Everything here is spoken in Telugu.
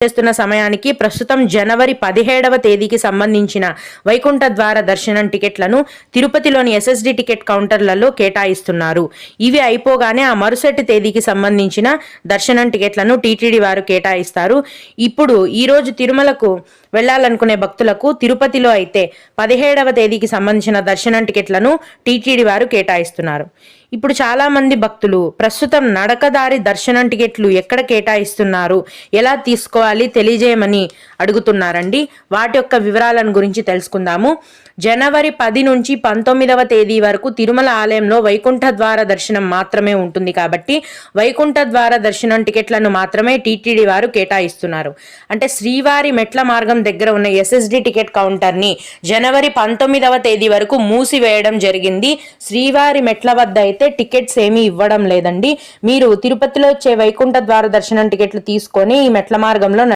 చేస్తున్న సమయానికి ప్రస్తుతం జనవరి 17వ తేదీకి సంబంధించిన వైకుంఠ ద్వార దర్శనం టికెట్లను తిరుపతిలోని ఎస్ఎస్డి టికెట్ కౌంటర్లలో కేటాయిస్తున్నారు. ఇవి అయిపోగానే ఆ మరుసటి తేదీకి సంబంధించిన దర్శనం టికెట్లను టీటీడీ వారు కేటాయిస్తారు. ఇప్పుడు ఈరోజు తిరుమలకు వెళ్లాలనుకునే భక్తులకు తిరుపతిలో అయితే 17వ తేదీకి సంబంధించిన దర్శనం టికెట్లను టీటీడీ వారు కేటాయిస్తున్నారు. ఇప్పుడు చాలా మంది భక్తులు ప్రస్తుతం నడకదారి దర్శనం టికెట్లు ఎక్కడ కేటాయిస్తున్నారు, ఎలా తీసుకోవాలి తెలియజేయమని అడుగుతున్నారండి. వాటి యొక్క వివరాలను గురించి తెలుసుకుందాము. జనవరి 10 నుంచి 19వ తేదీ వరకు తిరుమల ఆలయంలో వైకుంఠ ద్వార దర్శనం మాత్రమే ఉంటుంది కాబట్టి వైకుంఠ ద్వార దర్శనం టికెట్లను మాత్రమే టీటీడీ వారు కేటాయిస్తున్నారు. అంటే శ్రీవారి మెట్ల మార్గం దగ్గర ఉన్న ఎస్ఎస్డి టికెట్ కౌంటర్ ని జనవరి 19వ తేదీ వరకు మూసివేయడం జరిగింది. శ్రీవారి మెట్ల వద్ద అయితే టికెట్స్ ఏమీ ఇవ్వడం లేదండి. మీరు తిరుపతిలో వచ్చే వైకుంఠ ద్వార దర్శనం టికెట్లు తీసుకొని ఈ మెట్ల మార్గంలో